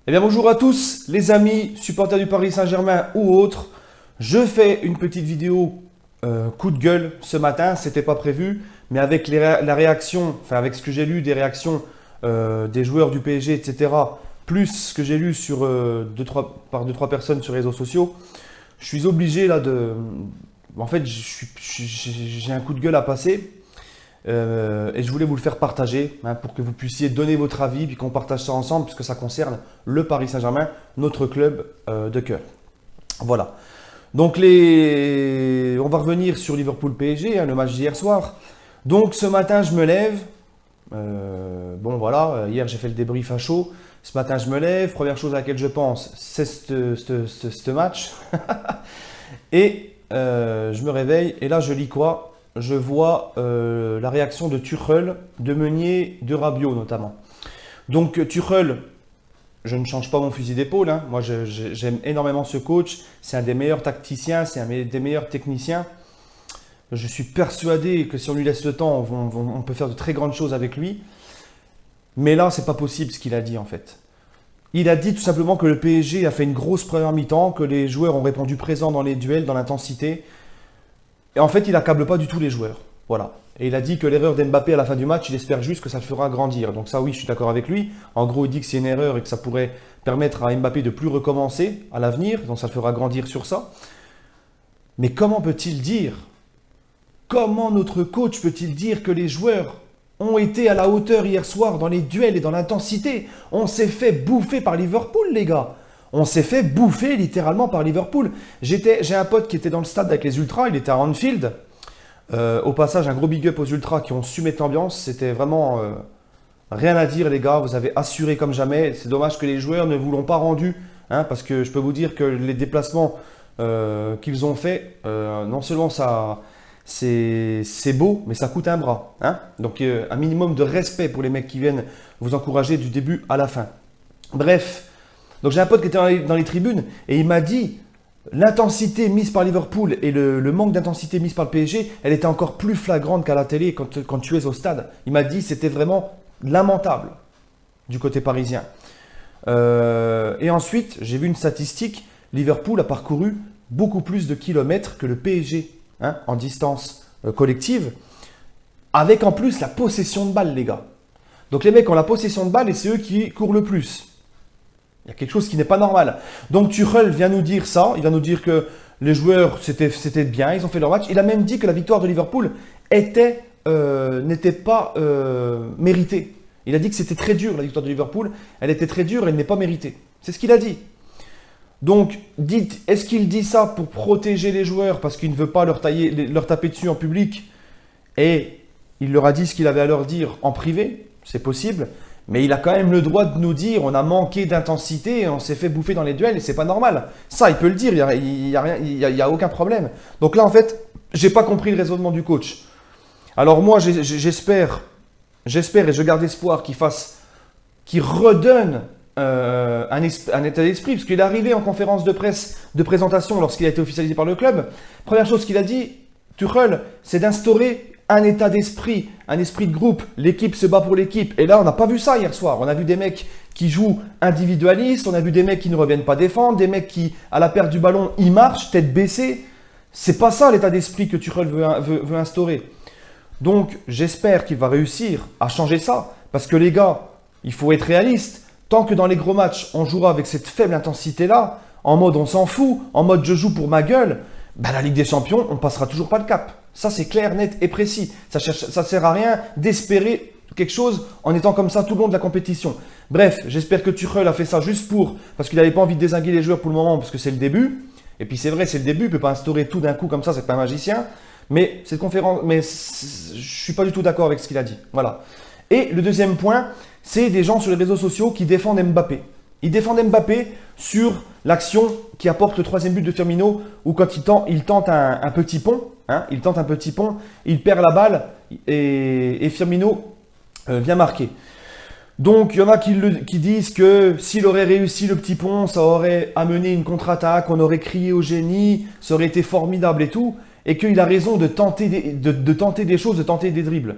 Eh bien bonjour à tous les amis, supporters du Paris Saint-Germain ou autres. Je fais une petite vidéo coup de gueule ce matin, c'était pas prévu, mais avec la réaction, enfin avec ce que j'ai lu des réactions des joueurs du PSG, etc., plus ce que j'ai lu sur, par 2-3 personnes sur les réseaux sociaux, je suis obligé là de... En fait, j'ai un coup de gueule à passer. Et je voulais vous le faire partager pour que vous puissiez donner votre avis puis qu'on partage ça ensemble puisque ça concerne le Paris Saint-Germain, notre club de cœur. Voilà. Donc on va revenir sur Liverpool-PSG, le match d'hier soir. Donc ce matin je me lève. Bon voilà, hier j'ai fait le débrief à chaud. Ce matin je me lève. Première chose à laquelle je pense, c'est ce match. Et je me réveille et là je lis quoi? Je vois la réaction de Tuchel, de Meunier, de Rabiot notamment. Donc Tuchel, je ne change pas mon fusil d'épaule. Hein. Moi, j'aime énormément ce coach. C'est un des meilleurs tacticiens, c'est un des meilleurs techniciens. Je suis persuadé que si on lui laisse le temps, on peut faire de très grandes choses avec lui. Mais là, c'est pas possible ce qu'il a dit en fait. Il a dit tout simplement que le PSG a fait une grosse première mi-temps, que les joueurs ont répondu présents dans les duels, dans l'intensité. Et en fait, il accable pas du tout les joueurs. Voilà. Et il a dit que l'erreur d'Mbappé à la fin du match, il espère juste que ça le fera grandir. Donc ça, oui, je suis d'accord avec lui. En gros, il dit que c'est une erreur et que ça pourrait permettre à Mbappé de plus recommencer à l'avenir. Donc ça le fera grandir sur ça. Mais comment peut-il dire, comment notre coach peut-il dire que les joueurs ont été à la hauteur hier soir dans les duels et dans l'intensité? On s'est fait bouffer par Liverpool, les gars. On s'est fait bouffer littéralement par Liverpool. J'ai un pote qui était dans le stade avec les Ultras, il était à Anfield. Au passage, un gros big up aux Ultras qui ont su mettre l'ambiance. C'était vraiment rien à dire, les gars. Vous avez assuré comme jamais. C'est dommage que les joueurs ne vous l'ont pas rendu. Hein, parce que je peux vous dire que les déplacements qu'ils ont faits, non seulement c'est beau, mais ça coûte un bras. Hein. Donc un minimum de respect pour les mecs qui viennent vous encourager du début à la fin. Bref. Donc j'ai un pote qui était dans les tribunes et il m'a dit l'intensité mise par Liverpool et le manque d'intensité mise par le PSG, elle était encore plus flagrante qu'à la télé quand tu es au stade. Il m'a dit c'était vraiment lamentable du côté parisien. Et ensuite, j'ai vu une statistique, Liverpool a parcouru beaucoup plus de kilomètres que le PSG en distance collective, avec en plus la possession de balle, les gars. Donc les mecs ont la possession de balle et c'est eux qui courent le plus. Il y a quelque chose qui n'est pas normal. Donc Tuchel vient nous dire ça, il va nous dire que les joueurs c'était bien, ils ont fait leur match. Il a même dit que la victoire de Liverpool n'était pas méritée. Il a dit que c'était très dur la victoire de Liverpool, elle était très dure, elle n'est pas méritée. C'est ce qu'il a dit. Donc dites, est-ce qu'il dit ça pour protéger les joueurs parce qu'il ne veut pas leur taper dessus en public et il leur a dit ce qu'il avait à leur dire en privé? C'est possible. Mais il a quand même le droit de nous dire on a manqué d'intensité, on s'est fait bouffer dans les duels et c'est pas normal. Ça, il peut le dire, il y a aucun problème. Donc là, en fait, j'ai pas compris le raisonnement du coach. Alors moi, j'espère et je garde espoir qu'il redonne un état d'esprit, parce qu'il est arrivé en conférence de presse de présentation lorsqu'il a été officialisé par le club. Première chose qu'il a dit, Tuchel, c'est d'instaurer un état d'esprit, un esprit de groupe. L'équipe se bat pour l'équipe. Et là, on n'a pas vu ça hier soir. On a vu des mecs qui jouent individualistes, on a vu des mecs qui ne reviennent pas défendre, des mecs qui, à la perte du ballon, ils marchent, tête baissée. C'est pas ça l'état d'esprit que Tuchel veut instaurer. Donc, j'espère qu'il va réussir à changer ça. Parce que les gars, il faut être réaliste. Tant que dans les gros matchs, on jouera avec cette faible intensité-là, en mode on s'en fout, en mode je joue pour ma gueule, ben la Ligue des Champions, on passera toujours pas le cap. Ça, c'est clair, net et précis. Ça sert à rien d'espérer quelque chose en étant comme ça tout le long de la compétition. Bref, j'espère que Tuchel a fait ça juste parce qu'il n'avait pas envie de dézinguer les joueurs pour le moment, parce que c'est le début. Et puis c'est vrai, c'est le début, il ne peut pas instaurer tout d'un coup comme ça, c'est pas un magicien. Mais cette conférence, je suis pas du tout d'accord avec ce qu'il a dit. Voilà. Et le deuxième point, c'est des gens sur les réseaux sociaux qui défendent Mbappé. Ils défendent Mbappé sur l'action qui apporte le troisième but de Firmino, où quand il tente un petit pont, il tente un petit pont, il perd la balle et Firmino vient marquer. Donc il y en a qui disent que s'il aurait réussi le petit pont, ça aurait amené une contre-attaque, on aurait crié au génie, ça aurait été formidable et tout, et qu'il a raison de tenter des choses, de tenter des dribbles.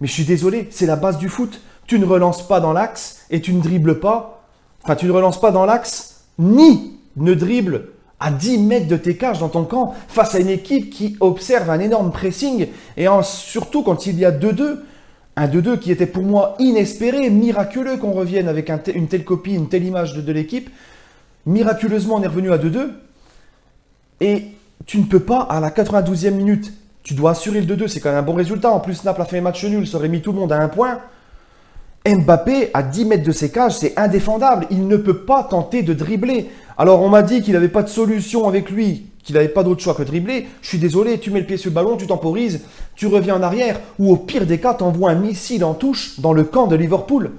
Mais je suis désolé, c'est la base du foot. Tu ne relances pas dans l'axe et tu ne dribbles pas. Enfin, tu ne relances pas dans l'axe, ni ne dribbles à 10 mètres de tes cages dans ton camp, face à une équipe qui observe un énorme pressing, et surtout quand il y a 2-2, un 2-2 qui était pour moi inespéré, miraculeux qu'on revienne avec une telle copie, une telle image de l'équipe. Miraculeusement, on est revenu à 2-2, et tu ne peux pas, à la 92e minute, tu dois assurer le 2-2, c'est quand même un bon résultat. En plus, Naples a fait un match nul, ça aurait mis tout le monde à un point. Mbappé, à 10 mètres de ses cages, c'est indéfendable. Il ne peut pas tenter de dribbler. Alors, on m'a dit qu'il n'avait pas de solution avec lui, qu'il n'avait pas d'autre choix que de dribbler. Je suis désolé, tu mets le pied sur le ballon, tu temporises, tu reviens en arrière, ou au pire des cas, tu envoies un missile en touche dans le camp de Liverpool.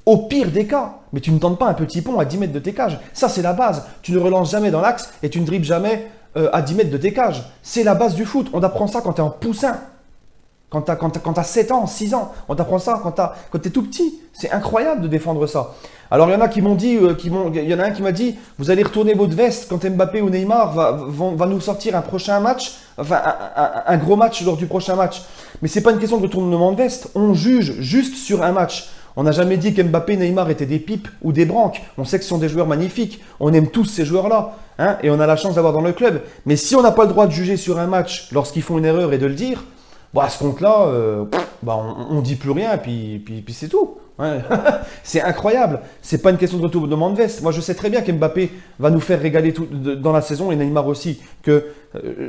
Au pire des cas. Mais tu ne tentes pas un petit pont à 10 mètres de tes cages. Ça, c'est la base. Tu ne relances jamais dans l'axe et tu ne dribbles jamais à 10 mètres de tes cages. C'est la base du foot. On apprend ça quand tu es en poussin. Quand tu as 7 ans, 6 ans. On t'apprend ça quand tu es tout petit. C'est incroyable de défendre ça. Alors, il y en a qui m'ont dit, il y en a un qui m'a dit, vous allez retourner votre veste quand Mbappé ou Neymar va nous sortir un prochain match, enfin un gros match lors du prochain match. Mais ce n'est pas une question de retournement de veste. On juge juste sur un match. On n'a jamais dit qu'Mbappé et Neymar étaient des pipes ou des branques. On sait que ce sont des joueurs magnifiques. On aime tous ces joueurs-là. Hein, et on a la chance d'avoir dans le club. Mais si on n'a pas le droit de juger sur un match lorsqu'ils font une erreur et de le dire, bah à ce compte-là, on ne dit plus rien et puis c'est tout. Ouais. C'est incroyable. C'est pas une question de retournement de veste. Moi, je sais très bien qu'Mbappé va nous faire régaler dans la saison et Neymar aussi. Que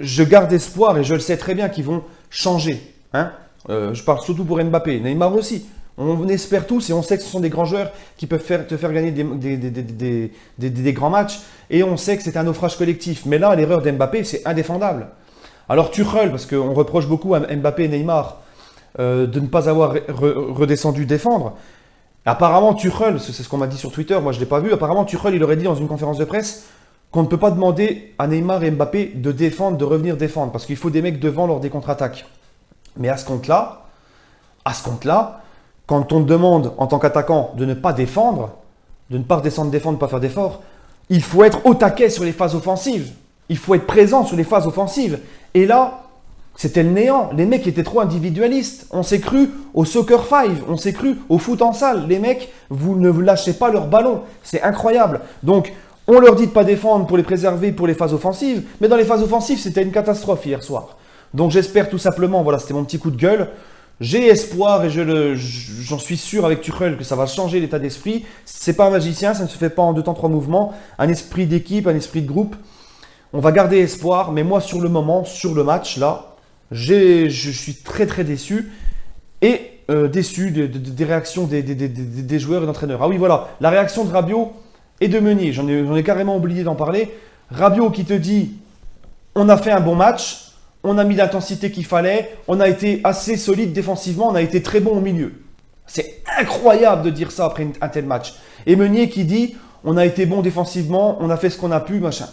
je garde espoir et je le sais très bien qu'ils vont changer. Hein. Je parle surtout pour Mbappé. Neymar aussi. On espère tous et on sait que ce sont des grands joueurs qui peuvent te faire gagner des grands matchs. Et on sait que c'est un naufrage collectif. Mais là, l'erreur d'Mbappé, c'est indéfendable. Alors Tuchel, parce qu'on reproche beaucoup à Mbappé et Neymar de ne pas avoir redescendu défendre. Apparemment, Tuchel, c'est ce qu'on m'a dit sur Twitter, moi je ne l'ai pas vu, apparemment Tuchel, il aurait dit dans une conférence de presse qu'on ne peut pas demander à Neymar et Mbappé de défendre, de revenir défendre, parce qu'il faut des mecs devant lors des contre-attaques. Mais à ce compte-là, quand on te demande en tant qu'attaquant de ne pas défendre, de ne pas redescendre défendre, de ne pas faire d'efforts, il faut être au taquet sur les phases offensives. Il faut être présent sur les phases offensives. Et là, c'était le néant. Les mecs étaient trop individualistes. On s'est cru au soccer five, on s'est cru au foot en salle. Les mecs, vous ne vous lâchez pas leur ballon. C'est incroyable. Donc, on leur dit de ne pas défendre pour les préserver pour les phases offensives. Mais dans les phases offensives, c'était une catastrophe hier soir. Donc, j'espère tout simplement, voilà, c'était mon petit coup de gueule. J'ai espoir et j'en suis sûr avec Tuchel que ça va changer l'état d'esprit. C'est pas un magicien, ça ne se fait pas en 2 temps 3 mouvements. Un esprit d'équipe, un esprit de groupe. On va garder espoir, mais moi sur le moment, sur le match là, je suis très très déçu. Et déçu des réactions des joueurs et d'entraîneurs. Ah oui voilà, la réaction de Rabiot et de Meunier, j'en ai carrément oublié d'en parler. Rabiot qui te dit, on a fait un bon match. On a mis l'intensité qu'il fallait, on a été assez solide défensivement, on a été très bon au milieu. C'est incroyable de dire ça après un tel match. Et Meunier qui dit, on a été bon défensivement, on a fait ce qu'on a pu, machin.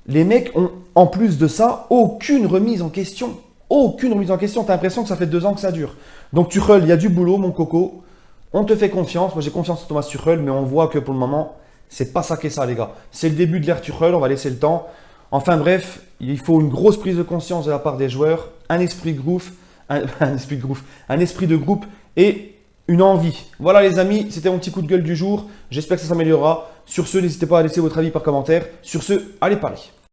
Les mecs ont, en plus de ça, aucune remise en question. Aucune remise en question, tu as l'impression que ça fait 2 ans que ça dure. Donc Tuchel, il y a du boulot mon coco, on te fait confiance, moi j'ai confiance en Thomas Tuchel, mais on voit que pour le moment, c'est pas ça qu'est ça les gars. C'est le début de l'ère Tuchel, on va laisser le temps. Enfin bref, il faut une grosse prise de conscience de la part des joueurs, un esprit de groupe, un esprit de groupe et une envie. Voilà les amis, c'était mon petit coup de gueule du jour. J'espère que ça s'améliorera. Sur ce, n'hésitez pas à laisser votre avis par commentaire. Sur ce, allez Paris.